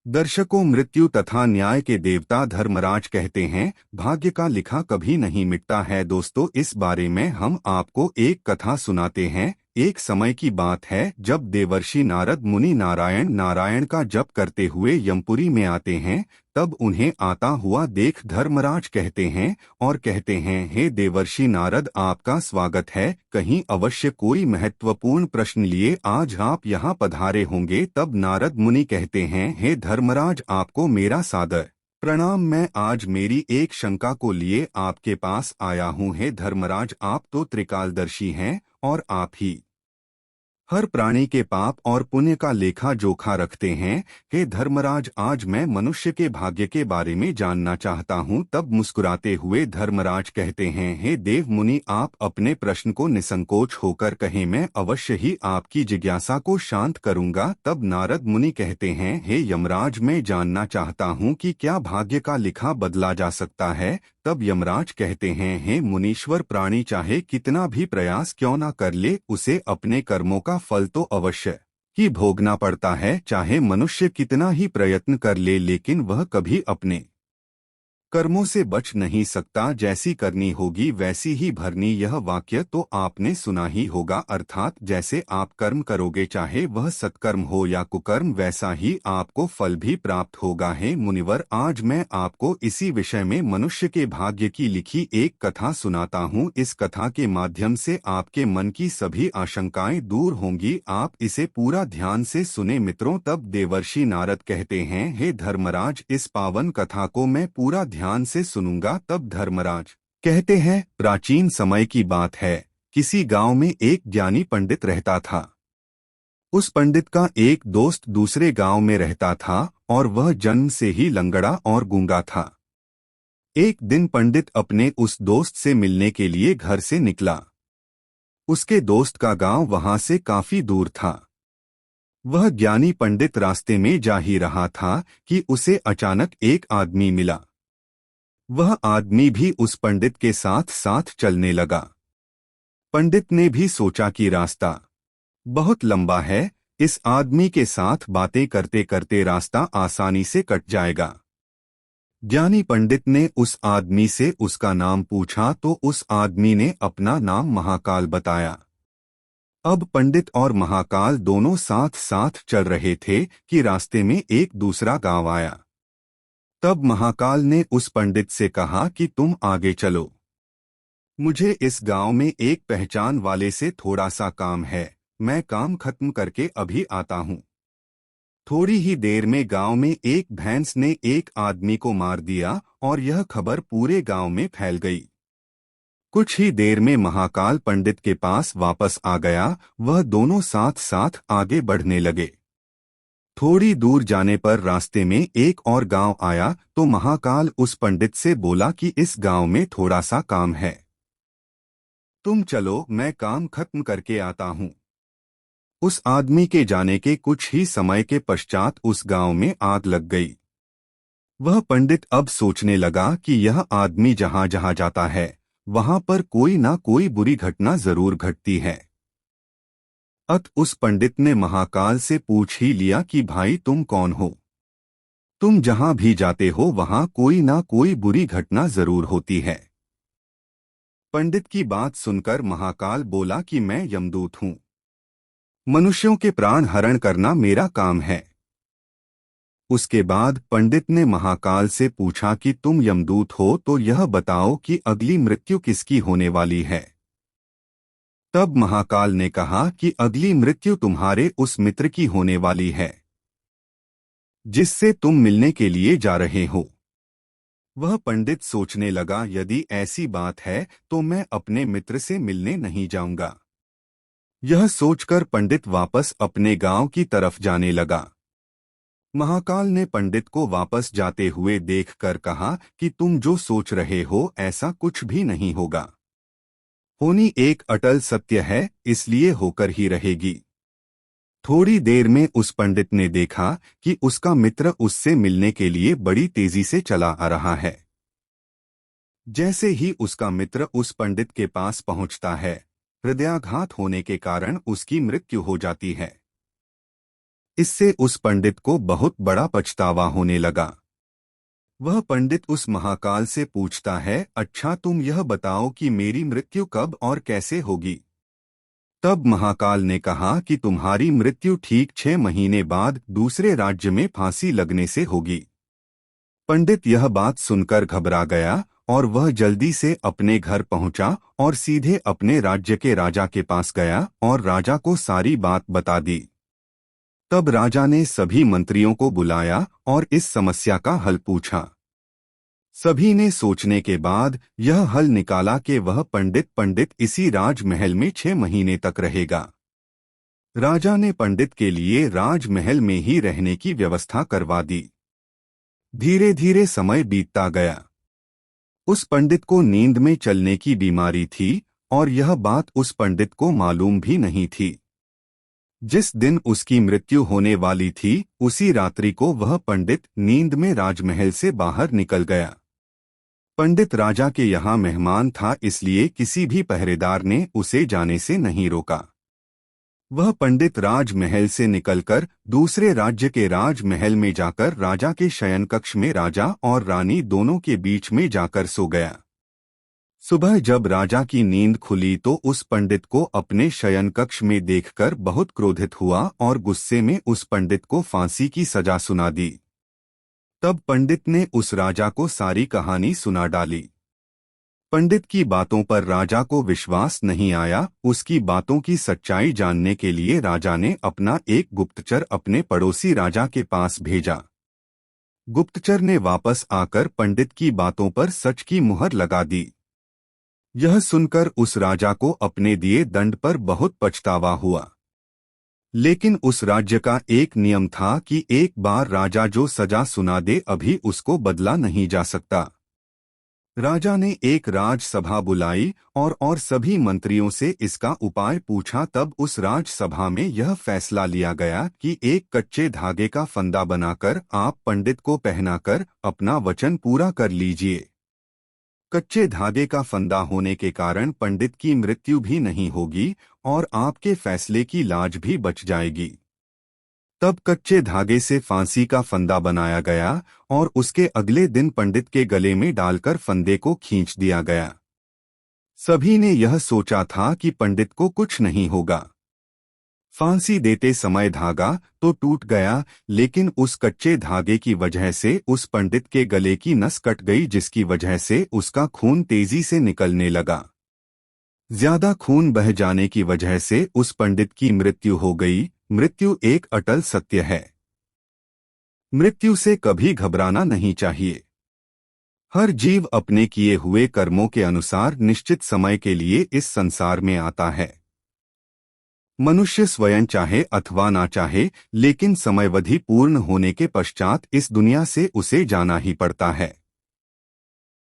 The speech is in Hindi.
दर्शकों, मृत्यु तथा न्याय के देवता धर्मराज कहते हैं, भाग्य का लिखा कभी नहीं मिटता है। दोस्तों, इस बारे में हम आपको एक कथा सुनाते हैं। एक समय की बात है जब देवर्षि नारद मुनि नारायण नारायण का जप करते हुए यमपुरी में आते हैं। तब उन्हें आता हुआ देख धर्मराज कहते हैं और कहते हैं, हे देवर्षि नारद, आपका स्वागत है। कहीं अवश्य कोई महत्वपूर्ण प्रश्न लिए आज आप यहाँ पधारे होंगे। तब नारद मुनि कहते हैं, हे धर्मराज, आपको मेरा सादर प्रणाम। मैं आज मेरी एक शंका को लिए आपके पास आया हूँ। हे धर्मराज, आप तो त्रिकालदर्शी हैं और आप ही हर प्राणी के पाप और पुण्य का लेखा जोखा रखते हैं। हे धर्मराज, आज मैं मनुष्य के भाग्य के बारे में जानना चाहता हूँ। तब मुस्कुराते हुए धर्मराज कहते हैं, हे देव मुनि, आप अपने प्रश्न को निसंकोच होकर कहें, मैं अवश्य ही आपकी जिज्ञासा को शांत करूंगा। तब नारद मुनि कहते हैं, हे यमराज, मैं जानना चाहता हूँ कि क्या भाग्य का लिखा बदला जा सकता है। तब यमराज कहते हैं, हे मुनीश्वर, प्राणी चाहे कितना भी प्रयास क्यों ना कर ले, उसे अपने कर्मों का फल तो अवश्य ही भोगना पड़ता है। चाहे मनुष्य कितना ही प्रयत्न कर ले, लेकिन वह कभी अपने कर्मों से बच नहीं सकता। जैसी करनी होगी वैसी ही भरनी। यह वाक्य तो आपने सुना ही होगा, अर्थात जैसे आप कर्म करोगे, चाहे वह सत्कर्म हो या कुकर्म, वैसा ही आपको फल भी प्राप्त होगा। हे मुनिवर, आज मैं आपको इसी विषय में मनुष्य के भाग्य की लिखी एक कथा सुनाता हूँ। इस कथा के माध्यम से आपके मन की सभी आशंकाएं दूर होंगी। आप इसे पूरा ध्यान से सुने मित्रों। तब देवर्षि नारद कहते हैं, हे धर्मराज, इस पावन कथा को मैं पूरा ध्यान से सुनूंगा। तब धर्मराज कहते हैं, प्राचीन समय की बात है। किसी गांव में एक ज्ञानी पंडित रहता था। उस पंडित का एक दोस्त दूसरे गांव में रहता था और वह जन्म से ही लंगड़ा और गूंगा था। एक दिन पंडित अपने उस दोस्त से मिलने के लिए घर से निकला। उसके दोस्त का गांव वहां से काफी दूर था। वह ज्ञानी पंडित रास्ते में जा ही रहा था कि उसे अचानक एक आदमी मिला। वह आदमी भी उस पंडित के साथ साथ चलने लगा। पंडित ने भी सोचा कि रास्ता बहुत लंबा है, इस आदमी के साथ बातें करते करते रास्ता आसानी से कट जाएगा। ज्ञानी पंडित ने उस आदमी से उसका नाम पूछा तो उस आदमी ने अपना नाम महाकाल बताया। अब पंडित और महाकाल दोनों साथ साथ चल रहे थे कि रास्ते में एक दूसरा गांव आया। तब महाकाल ने उस पंडित से कहा कि तुम आगे चलो, मुझे इस गांव में एक पहचान वाले से थोड़ा सा काम है। मैं काम खत्म करके अभी आता हूँ। थोड़ी ही देर में गांव में एक भैंस ने एक आदमी को मार दिया और यह खबर पूरे गांव में फैल गई। कुछ ही देर में महाकाल पंडित के पास वापस आ गया। वह दोनों साथ साथ आगे बढ़ने लगे। थोड़ी दूर जाने पर रास्ते में एक और गांव आया तो महाकाल उस पंडित से बोला कि इस गांव में थोड़ा सा काम है, तुम चलो, मैं काम खत्म करके आता हूँ। उस आदमी के जाने के कुछ ही समय के पश्चात उस गांव में आग लग गई। वह पंडित अब सोचने लगा कि यह आदमी जहां जहां जाता है वहां पर कोई ना कोई बुरी घटना जरूर घटती है। उस पंडित ने महाकाल से पूछ ही लिया कि भाई, तुम कौन हो? तुम जहां भी जाते हो वहां कोई ना कोई बुरी घटना जरूर होती है। पंडित की बात सुनकर महाकाल बोला कि मैं यमदूत हूं। मनुष्यों के प्राण हरण करना मेरा काम है। उसके बाद पंडित ने महाकाल से पूछा कि तुम यमदूत हो तो यह बताओ कि अगली मृत्यु किसकी होने वाली है। तब महाकाल ने कहा कि अगली मृत्यु तुम्हारे उस मित्र की होने वाली है जिससे तुम मिलने के लिए जा रहे हो। वह पंडित सोचने लगा, यदि ऐसी बात है तो मैं अपने मित्र से मिलने नहीं जाऊंगा। यह सोचकर पंडित वापस अपने गांव की तरफ जाने लगा। महाकाल ने पंडित को वापस जाते हुए देखकर कहा कि तुम जो सोच रहे हो ऐसा कुछ भी नहीं होगा। होनी एक अटल सत्य है, इसलिए होकर ही रहेगी। थोड़ी देर में उस पंडित ने देखा कि उसका मित्र उससे मिलने के लिए बड़ी तेजी से चला आ रहा है। जैसे ही उसका मित्र उस पंडित के पास पहुंचता है, हृदयाघात होने के कारण उसकी मृत्यु हो जाती है। इससे उस पंडित को बहुत बड़ा पछतावा होने लगा। वह पंडित उस महाकाल से पूछता है, अच्छा तुम यह बताओ कि मेरी मृत्यु कब और कैसे होगी। तब महाकाल ने कहा कि तुम्हारी मृत्यु ठीक 6 महीने बाद दूसरे राज्य में फांसी लगने से होगी। पंडित यह बात सुनकर घबरा गया और वह जल्दी से अपने घर पहुंचा और सीधे अपने राज्य के राजा के पास गया और राजा को सारी बात बता दी। तब राजा ने सभी मंत्रियों को बुलाया और इस समस्या का हल पूछा। सभी ने सोचने के बाद यह हल निकाला कि वह पंडित इसी राजमहल में 6 महीने तक रहेगा। राजा ने पंडित के लिए राजमहल में ही रहने की व्यवस्था करवा दी। धीरे धीरे समय बीतता गया। उस पंडित को नींद में चलने की बीमारी थी और यह बात उस पंडित को मालूम भी नहीं थी। जिस दिन उसकी मृत्यु होने वाली थी उसी रात्रि को वह पंडित नींद में राजमहल से बाहर निकल गया। पंडित राजा के यहाँ मेहमान था, इसलिए किसी भी पहरेदार ने उसे जाने से नहीं रोका। वह पंडित राजमहल से निकलकर दूसरे राज्य के राजमहल में जाकर राजा के शयन कक्ष में राजा और रानी दोनों के बीच में जाकर सो गया। सुबह जब राजा की नींद खुली तो उस पंडित को अपने शयन कक्ष में देखकर बहुत क्रोधित हुआ और गुस्से में उस पंडित को फांसी की सजा सुना दी। तब पंडित ने उस राजा को सारी कहानी सुना डाली। पंडित की बातों पर राजा को विश्वास नहीं आया। उसकी बातों की सच्चाई जानने के लिए राजा ने अपना एक गुप्तचर अपने पड़ोसी राजा के पास भेजा। गुप्तचर ने वापस आकर पंडित की बातों पर सच की मुहर लगा दी। यह सुनकर उस राजा को अपने दिए दंड पर बहुत पछतावा हुआ। लेकिन उस राज्य का एक नियम था कि एक बार राजा जो सजा सुना दे अभी उसको बदला नहीं जा सकता। राजा ने एक राजसभा बुलाई और सभी मंत्रियों से इसका उपाय पूछा। तब उस राजसभा में यह फैसला लिया गया कि एक कच्चे धागे का फंदा बनाकर आप पंडित को पहनाकर अपना वचन पूरा कर लीजिए। कच्चे धागे का फंदा होने के कारण पंडित की मृत्यु भी नहीं होगी और आपके फैसले की लाज भी बच जाएगी। तब कच्चे धागे से फांसी का फंदा बनाया गया और उसके अगले दिन पंडित के गले में डालकर फंदे को खींच दिया गया। सभी ने यह सोचा था कि पंडित को कुछ नहीं होगा। फांसी देते समय धागा तो टूट गया, लेकिन उस कच्चे धागे की वजह से उस पंडित के गले की नस कट गई, जिसकी वजह से उसका खून तेजी से निकलने लगा। ज्यादा खून बह जाने की वजह से उस पंडित की मृत्यु हो गई। मृत्यु एक अटल सत्य है। मृत्यु से कभी घबराना नहीं चाहिए। हर जीव अपने किए हुए कर्मों के अनुसार निश्चित समय के लिए इस संसार में आता है। मनुष्य स्वयं चाहे अथवा ना चाहे, लेकिन समयावधि पूर्ण होने के पश्चात इस दुनिया से उसे जाना ही पड़ता है।